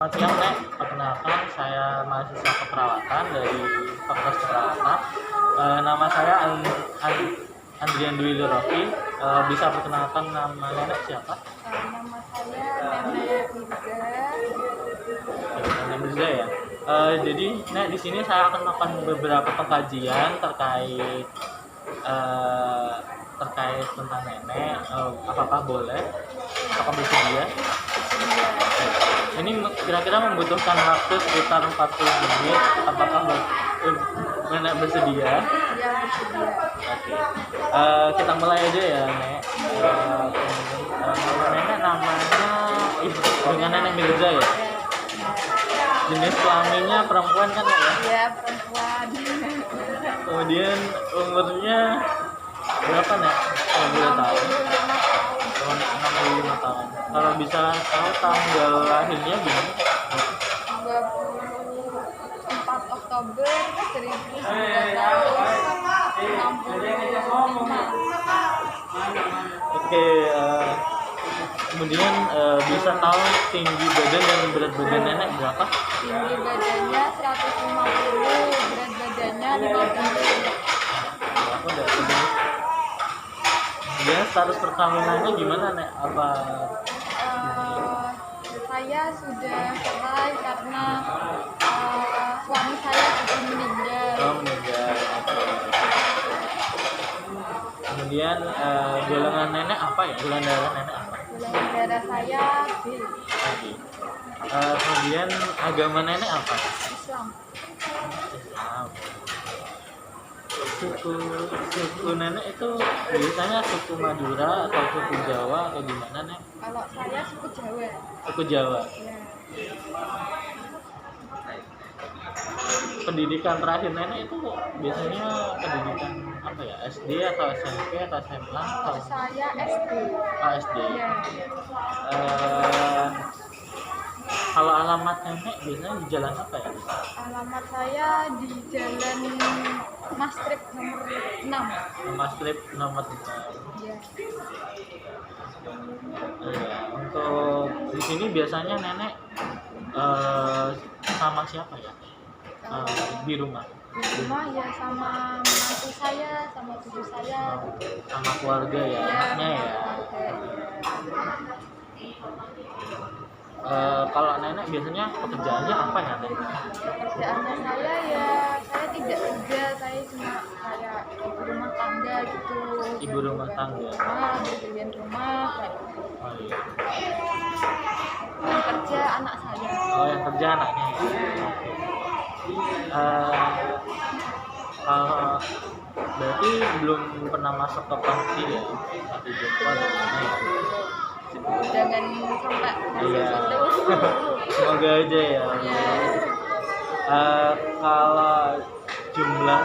Selamat siang, Nek. Perkenalkan, saya mahasiswa keperawatan dari Fakultas Keperawatan. Nama saya Andrian Dwi Rofi. Bisa perkenalkan nama Nenek siapa? Nama saya Nenek Mirza. Nenek Mirza ya. Jadi, Nek, di sini saya akan melakukan beberapa pengkajian terkait tentang nenek. Apakah boleh? Apakah bersedia? Ini kira-kira membutuhkan waktu sekitar 40 menit. Apakah nenek bersedia? Ya, bersedia. Oke. Kita mulai aja ya, Nek. Nama nenek namanya dengan Nenek Mirza ya. Jenis kelaminnya perempuan kan ya? Ya, perempuan. Kemudian umurnya berapa, Nek? Kalau boleh tahu. 65 tahun. Kalau bisa tahu tanggal lahirnya gimana? 24 Oktober 1965. Oke, kemudian bisa tahu tinggi badan dan berat badan nenek berapa? Tinggi badannya 150, berat badannya 50. Berapa udah segini? Kemudian status perkawinannya gimana, Nek? Apa Saya sudah cerai karena suami saya sudah meninggal. meninggal? Kemudian golongan nenek apa ya? Golongan darah nenek apa? Golongan darah saya B. Kemudian agama nenek apa? Islam. Islam. Suku nenek itu biasanya suku Madura atau suku Jawa atau gimana, Nek? Kalau saya suku Jawa. Suku Jawa. Ya. Pendidikan terakhir nenek itu biasanya pendidikan apa ya? SD atau SMP atau SMA atau Saya SD. SD? Ya. Kalau alamat nenek biasanya di jalan apa ya? Alamat saya di Jalan Mastrip nomor 6. Nama strip nomor 6. Ya. Iya, untuk di sini biasanya nenek sama siapa ya? Di rumah. Di rumah ya sama menantu saya, sama cucu saya. Sama keluarga ya, anaknya ya. Kalau nenek biasanya pekerjaannya apa ya, Nek? Pekerjaannya saya ya, saya tidak kerja, saya cuma kayak ibu rumah tangga gitu. Ibu rumah tangga. Bersihin rumah kayak gitu. Oh, iya. Yang kerja anak saya. Oh, yang kerja anaknya. Kalau berarti belum pernah masuk ke panti ya? Tapi jumpa gimana ya? Jangan sampai Iya. situ. Semoga aja ya. Ya. Kalau jumlah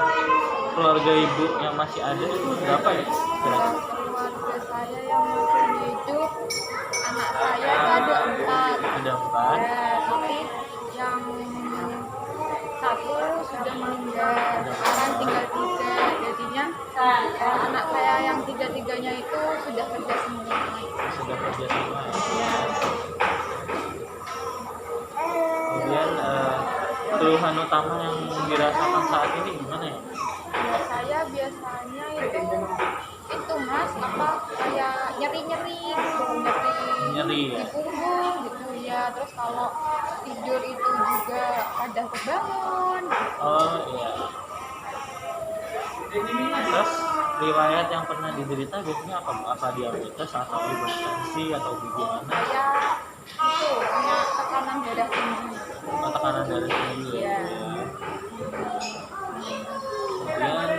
keluarga ibu yang masih ada itu berapa ya? Kira-kira? Keluarga saya yang masih hidup, anak saya ada 4. Ada 4. Ya, tapi yang satu sudah meninggal, sekarang tinggal 3. Jadinya anak saya yang 3-3-nya itu sudah kerja semua. Sudah kerja semua ya. Ya. Kemudian keluhan utama yang dirasakan saat ini gimana ya? Ya, saya biasanya itu Mas kayak nyeri-nyeri gitu, Nyeri ya? di punggung gitu ya. Terus kalau tidur itu juga ada kebangun. Oh iya. Terus riwayat yang pernah diderita biasanya apa? Apa diabetes atau hipertensi atau gimana? Saya itu punya tekanan darah tinggi. Oh, tekanan darah tinggi ya. Iya. Kemudian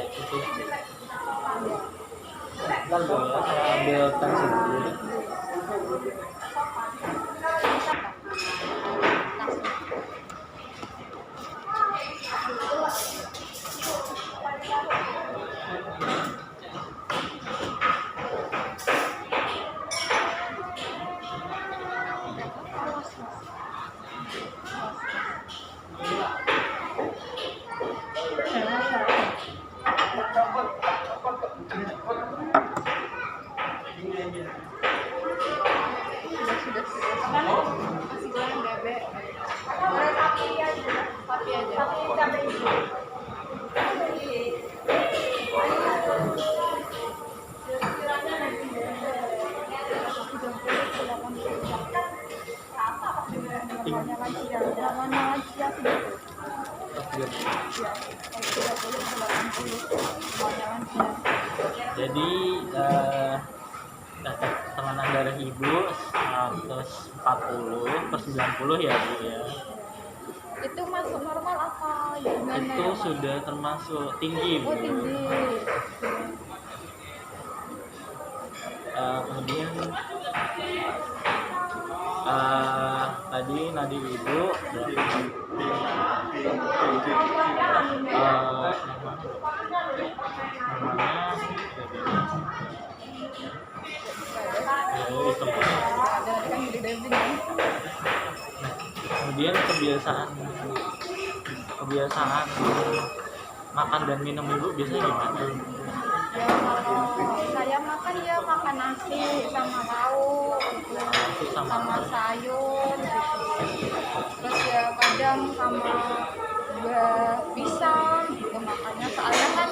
itu bentar Bu ya, saya ambil tensi dulu. semuanya lansia segitu. Terus Ya, 30 ke 80 semuanya lansia. jadi tekanan darah ibu 140 per 90 ya Bu ya. Itu masuk normal apa gimana Itu ya, Mas? sudah termasuk tinggi Bu. Oh, tinggi. Kemudian tadi nadi ibu namanya ya, itu. Ada kan di diving kan? Kemudian kebiasaan makan dan minum ibu biasanya gimana? Ya kalau saya makan ya makan nasi sama lauk gitu. Nasi sama Sama sayur gitu. Terus ya kadang sama buah pisang gitu makannya, soalnya kan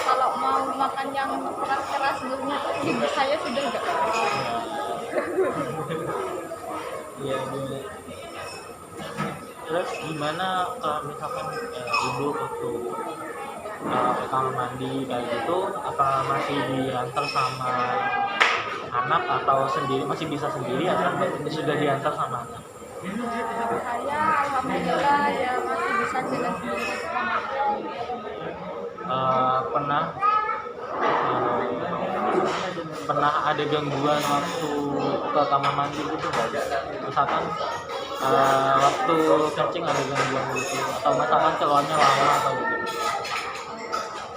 kalau mau makan yang keras-keras dulunya tuh ibu saya sudah enggak kuat. Iya Bu. Terus gimana kalau misalkan ibu waktu kamar mandi kayak gitu, apa masih diantar sama anak atau sendiri, masih bisa sendiri atau sudah diantar sama anak? Saya alhamdulillah ya masih bisa jalan sendiri selama ini. Pernah pernah ada gangguan waktu ke kamar mandi gitu nggak? Misalkan waktu kencing ada gangguan gitu, atau misalkan keluarnya lama atau gitu?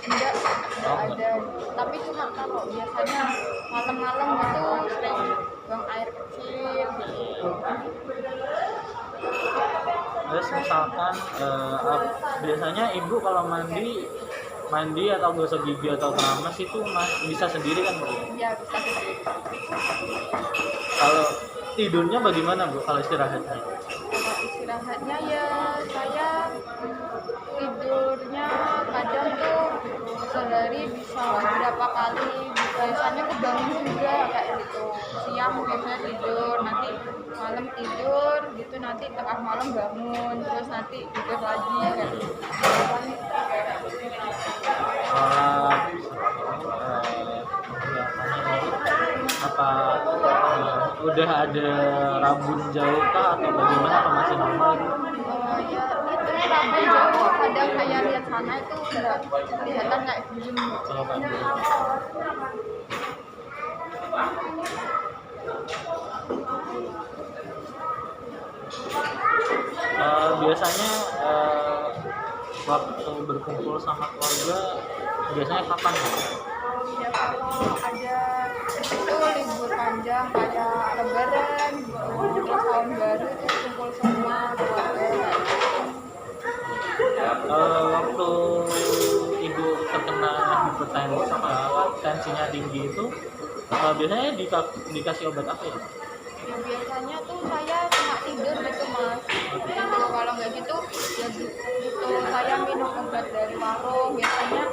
Enggak Oh, ada, tapi cuma kalau biasanya malam-malam gitu sering buang air kecil gitu. Terus misalkan biasanya ibu kalau mandi atau gosok gigi atau keramas itu bisa sendiri kan Bu? Ya bisa sendiri. Kalau tidurnya bagaimana Bu kalau istirahatnya? Kalau istirahatnya ya saya tidurnya kadang tuh sehari bisa berapa kali, biasanya kebangun juga kayak gitu. Siang biasanya tidur, nanti malam tidur gitu, nanti tengah malam bangun, terus nanti tidur lagi kayak gitu. Biasanya ibu apa udah ada rambut jauh kah atau bagaimana, atau masih normal Bu? Ya itu rambut jauh, kadang saya lihat sana itu udah kelihatan kayak belum. Kalau kayak gitu. Biasanya waktu berkumpul sama keluarga biasanya kapan Bu? Ya kalau ada itu libur panjang kayak lebaran gitu, terus tahun baru itu kumpul semua keluarga. Waktu ibu terkena hipertensi sama tensinya tinggi itu biasanya dikasih obat apa ya? Ya, biasanya tuh saya cuma tidur gitu Mas, tidur. Kalau nggak gitu ya gitu saya minum obat dari warung biasanya.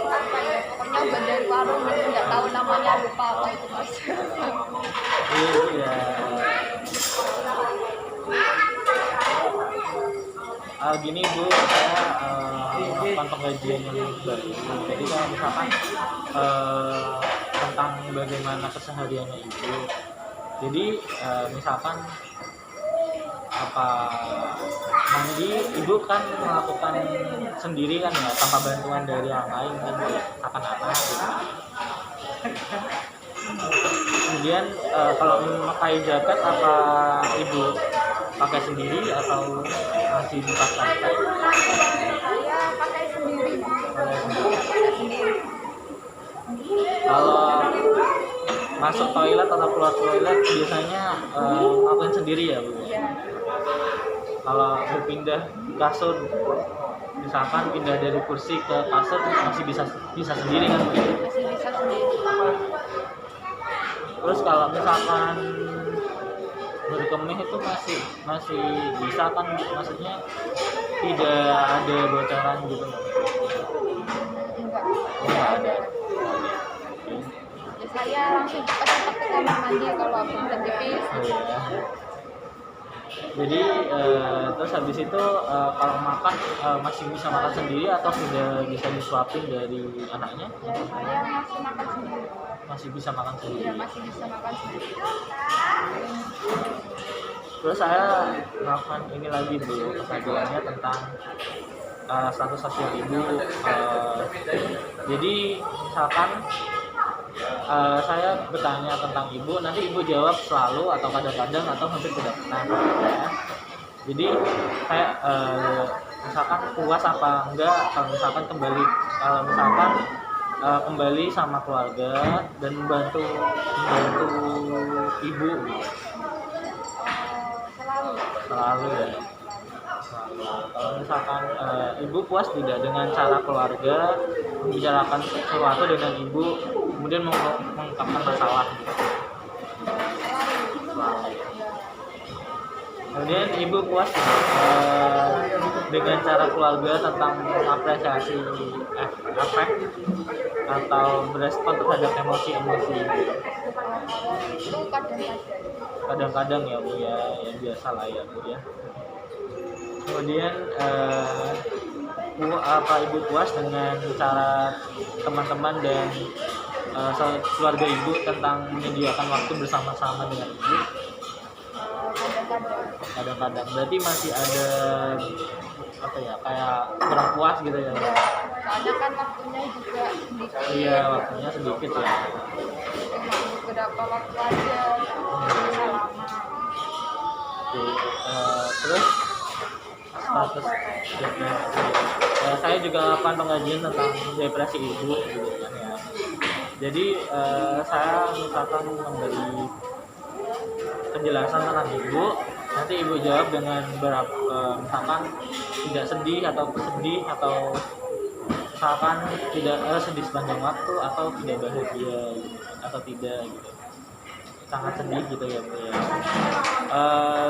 Apa ya, pokoknya obat dari warung gitu, nggak tahu namanya, lupa apa itu Mas. Iya. Gini Bu, saya melakukan pengkajian yang baru. Jadi kalau misalkan tentang bagaimana kesehariannya ibu, jadi misalkan apa mandi ibu kan melakukan sendiri kan ya, tanpa bantuan dari yang lain kan, misalkan anak gitu. Kemudian kalau memakai jaket apa ibu pakai sendiri atau masih dipakai? Saya pakai sendiri. Pakai sendiri. Kalau masuk toilet atau keluar toilet biasanya ngapain sendiri ya Bu? Ya. Kalau berpindah kasur, misalkan pindah dari kursi ke kasur masih bisa sendiri kan Bu? Masih bisa sendiri. Terus kalau misalkan berkemih itu masih bisa kan, maksudnya tidak ada bocoran gitu? Enggak ada. Ya saya langsung cepat ke kamar mandi kalau aku udah pipis. Jadi terus habis itu kalau makan masih bisa makan sendiri atau sudah bisa disuapin dari anaknya? Ya, saya masih makan sendiri. Masih bisa makan Ya, sendiri. masih bisa makan sendiri. Terus saya melakukan ini lagi Bu, kesadarannya tentang status sosial ibu. Jadi misalkan saya bertanya tentang ibu, nanti ibu jawab selalu atau kadang-kadang atau hampir tidak pernah. Ya. Jadi saya misalkan puas apa enggak kalau misalkan kembali sama keluarga dan membantu ibu gitu. Selalu. Selalu ya. Kalau misalkan ibu puas tidak dengan cara keluarga membicarakan sesuatu dengan ibu, kemudian mengungkapkan masalah gitu. Selalu. Kemudian ibu puas dengan cara keluarga tentang mengapresiasi efek atau berespon terhadap emosi-emosi ibu. Itu kadang-kadang. Kadang-kadang ya Bu ya, ya biasa lah ya Bu ya. Kemudian apa ibu puas dengan cara teman-teman dan keluarga ibu tentang menyediakan waktu bersama-sama dengan ibu? Kadang-kadang. Kadang-kadang berarti masih ada apa ya, kayak kurang puas gitu ya? Ya, soalnya kan waktunya juga sedikit. Iya, waktunya sedikit ya. Cuma beberapa waktu aja, bisa lama. Oke, terus status depresi. Saya juga melakukan pengajian tentang depresi ibu gitu kan ya. Jadi saya misalkan memberi penjelasan tentang ibu, nanti ibu jawab dengan misalkan tidak sedih atau sedih atau misalkan tidak sedih sepanjang waktu atau tidak bahagia gitu, atau tidak gitu, sangat sedih gitu ya Bu ya.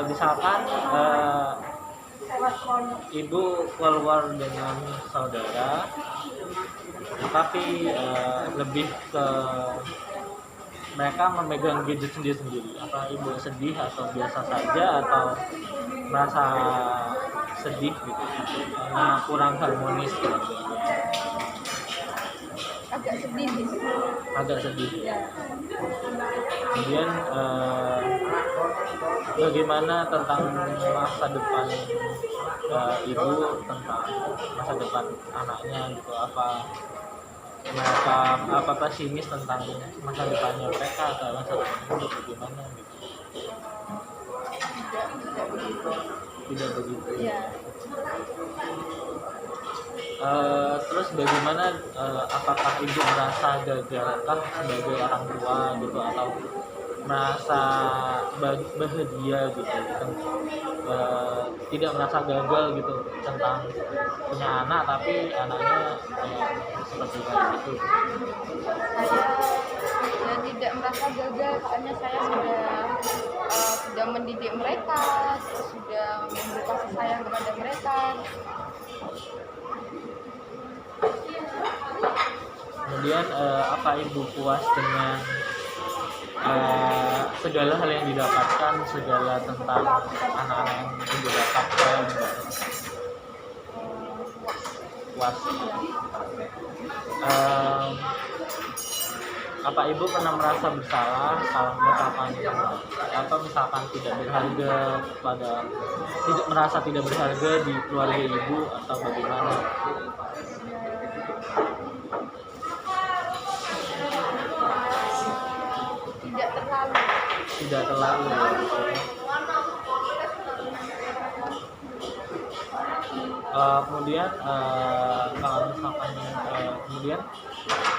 Misalkan ibu keluar dengan saudara tapi lebih ke mereka memegang gadget sendiri-sendiri. Apa ibu sedih atau biasa saja atau merasa sedih gitu karena kurang harmonis gitu. Agak sedih sih. Agak sedih ya. Ya. Kemudian bagaimana tentang masa depan ibu, tentang masa depan anaknya gitu, apa mereka apa pesimis tentang masa depannya mereka atau masa depannya bagaimana gitu? Tidak begitu. Tidak begitu. Ya. Terus bagaimana apakah ibu merasa gagalkah sebagai orang tua gitu atau merasa bahagia gitu tidak merasa gagal gitu tentang punya anak tapi anaknya seperti kayak gitu. Saya tidak merasa gagal, soalnya saya sudah mendidik mereka, terus sudah memberi kasih sayang kepada mereka. Kemudian apa ibu puas dengan segala hal yang didapatkan, segala tentang anak-anak yang ibu dapatkan gitu? Puas. Apa ibu pernah merasa bersalah kalau misalkan tidak berharga tidak merasa tidak berharga di keluarga ibu atau bagaimana? Tidak terlalu. Kemudian kalau misalkan kemudian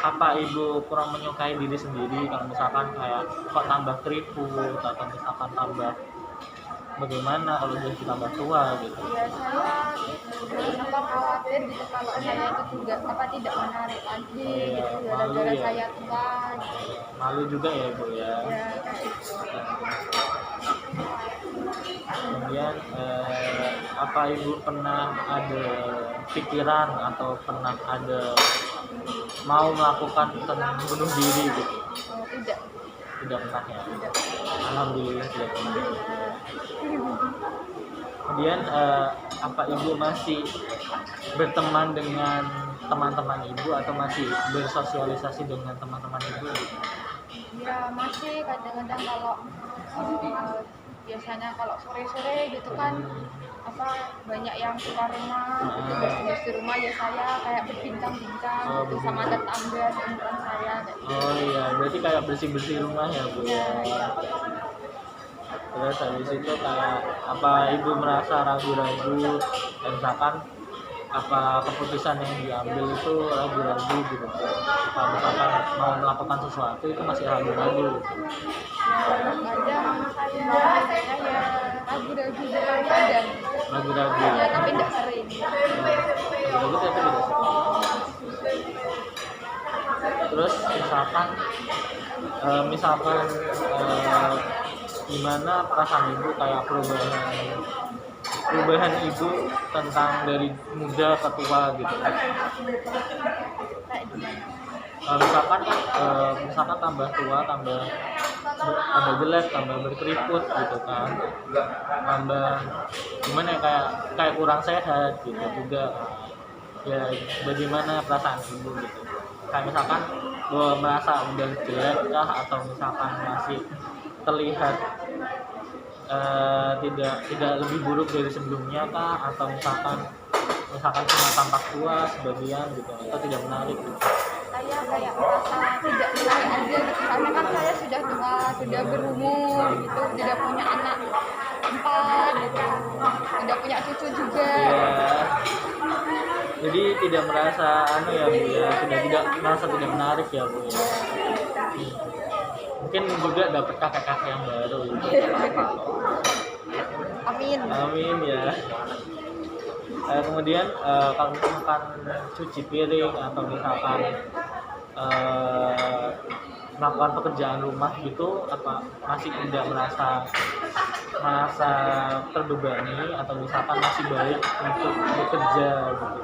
apa ibu kurang menyukai diri sendiri kalau misalkan kayak kok tambah keriput atau misalkan tambah bagaimana kalau dia tambah tua gitu? Ya, saya khawatir gitu kalau saya itu juga tidak menarik lagi gitu gara-gara ya. saya tua gitu. Malu juga ya Bu ya. Ya, kayak gitu. Kemudian apa ibu pernah ada pikiran atau pernah ada mau melakukan bunuh diri gitu? Tidak. Tidak pernah ya. Tidak. Alhamdulillah tidak pernah. Alhamdulillah. Kemudian apa ibu masih berteman dengan teman-teman ibu atau masih bersosialisasi dengan teman-teman ibu? Ya masih kadang-kadang kalau biasanya kalau sore-sore gitu kan apa banyak yang keluar rumah gitu, bersih rumah ya saya kayak berbincang-bincang Oh, gitu sama tetangga seumuran saya kayak gitu. Oh iya, berarti kayak bersih-bersih rumah ya bu ya. Ya, Terus habis itu kayak apa ibu merasa ragu-ragu, dan misalkan apa keputusan yang diambil itu ragu-ragu gitu. Apa misalkan mau melakukan sesuatu itu masih ragu-ragu. kadang saya ya ragu-ragu dengan badan Ragu-ragu. ya tapi tidak sering. Ragu-ragu tapi tidak suka. Terus misalkan gimana perasaan ibu kayak perubahan ibu tentang dari muda ke tua gitu. Kayak gimana? Misalkan kan misalkan tambah tua tambah jelek tambah berkeriput gitu kan, tambah gimana ya, kayak kurang sehat gitu juga. Ya bagaimana perasaan ibu gitu, kayak misalkan merasa udah jelek kah, atau misalkan masih terlihat tidak lebih buruk dari sebelumnya kah, atau misalkan cuma tampak tua sebagian gitu, atau tidak menarik gitu. Saya kayak merasa tidak menarik aja gitu karena kan saya sudah tua, sudah berumur gitu, sudah punya anak 4 gitu, sudah punya cucu juga. Ya, jadi tidak merasa ya bu ya, sudah tidak merasa tidak menarik ya bu ya. Mungkin juga dapat kakak-kakak yang baru gitu. Amin. Amin ya. Kemudian kalau misalkan cuci piring atau misalkan melakukan pekerjaan rumah gitu, apa masih tidak merasa terbebani, atau misalkan masih baik untuk bekerja gitu?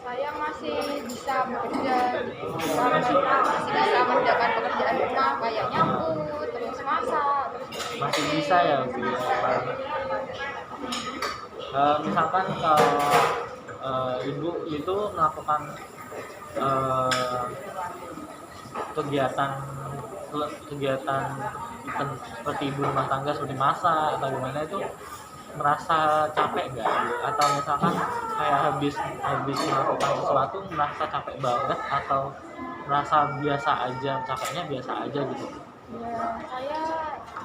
Saya masih bisa bekerja gitu. Masih bisa mengerjakan pekerjaan rumah kayak nyapu, terus masak, terus Masih bisa ya bu ya. Misalkan kalau ibu itu melakukan kegiatan seperti ibu rumah tangga seperti masak atau gimana, itu merasa capek nggak Bu? Atau misalkan kayak habis melakukan sesuatu merasa capek banget, atau merasa biasa aja, capeknya biasa aja gitu? ya saya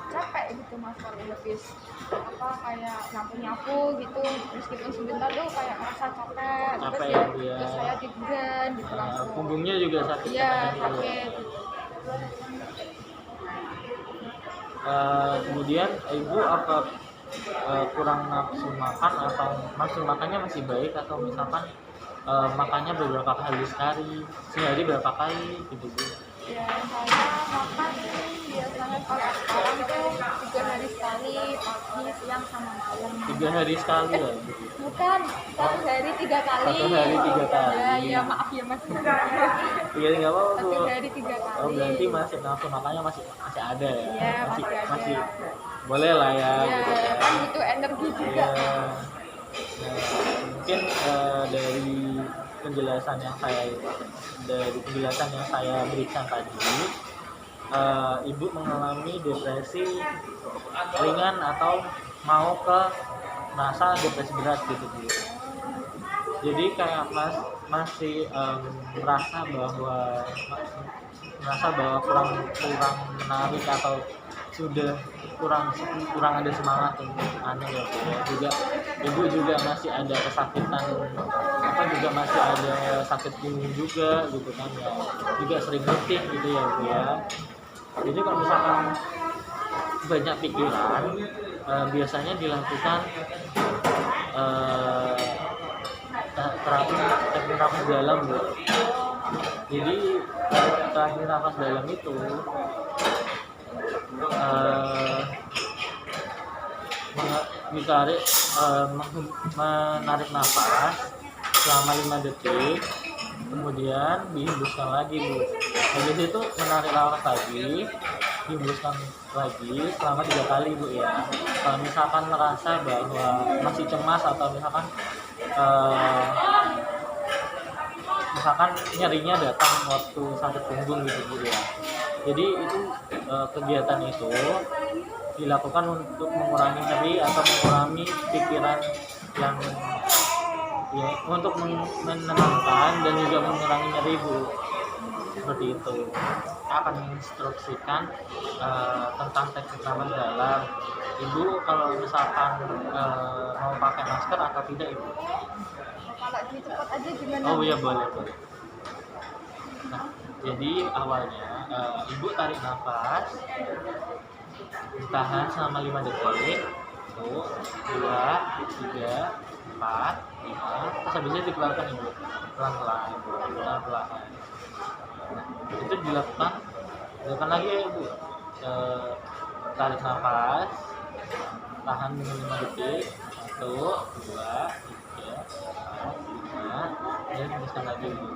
capek gitu mas kalau habis apa kayak nyapu gitu meskipun sebentar tuh kayak merasa capek terus Capek ya, ya. terus saya tiduran gitu langsung Punggungnya juga sakit iya kan, Bu? sakit Kemudian ibu apa kurang nafsu makan, atau nafsu makannya masih baik, atau misalkan makannya beberapa kali sehari berapa kali gitu Bu? ya saya makan biasanya kalau sekarang tuh 3 hari sekali pagi siang sama malam 3 hari sekali ya Bu? bukan 1 hari 3 kali 1 hari 3 kali. ya iya maaf ya mas Iya nggak apa-apa Bu. 1 hari 3 kali Oh berarti masih nafsu makannya masih ada ya? Iya, masih ada. Boleh lah ya. ya Gitu. kan butuh energi juga Iya. Nah, mungkin dari penjelasan yang saya berikan tadi, ibu mengalami depresi ringan atau mau ke masa depresi berat gitu Bu. Jadi kayak masih merasa bahwa kurang menarik, atau sudah kurang ada semangat untuk ya Bu ya. Juga ibu juga masih ada kesakitan, juga masih ada sakit punggung juga gitu kan ya, juga sering letih gitu ya Bu ya. Jadi kalau misalkan banyak pikiran, biasanya dilakukan terapi nafas dalam Bu. Jadi terapi nafas dalam itu menarik nafas selama 5 detik, kemudian dihembuskan lagi Bu. Habis itu menarik nafas lagi, dihembuskan lagi selama 3 kali Bu ya. Kalau misalkan merasa bahwa masih cemas atau misalkan nyerinya datang waktu sakit punggung gitu Bu ya. Jadi itu kegiatan itu dilakukan untuk mengurangi nyeri atau mengurangi pikiran yang ya, untuk menenangkan dan juga mengurangi nyeri Bu, seperti itu. Saya akan menginstruksikan tentang teknik nafas dalam. Ibu kalau misalkan mau pakai masker atau tidak Ibu? Kalau dicepat aja gimana? Oh iya boleh. Nah, jadi awalnya Ibu tarik nafas, ditahan selama 5 detik. 1, 2, 3, 4, 5. Terus habis itu dikeluarkan Ibu pelan-pelan. Nah, itu dilakukan lagi ya Ibu. Tarik nafas, tahan dengan 5 detik. 1, 2, 3, 4, 5. Dan hembuskan lagi Ibu.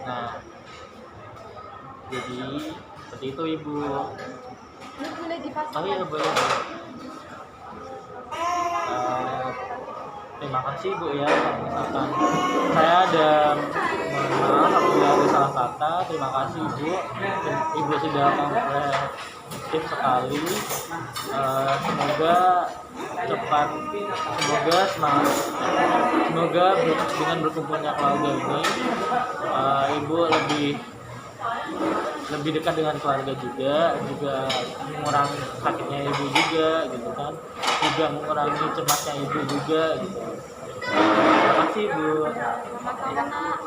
Nah, jadi seperti itu Ibu. Ini boleh dipasang. Oh iya boleh. Terima kasih Bu ya, kalau misalkan saya ada mohon maaf apabila ada salah kata. Terima kasih Ibu sudah komprehensif sekali. Semoga cepat, semoga dengan berkumpulnya keluarga ini Ibu lebih dekat dengan keluarga juga mengurangi sakitnya Ibu juga gitu kan, juga mengurangi cemasnya Ibu juga gitu. Terima kasih Bu. Sama-sama, Nak.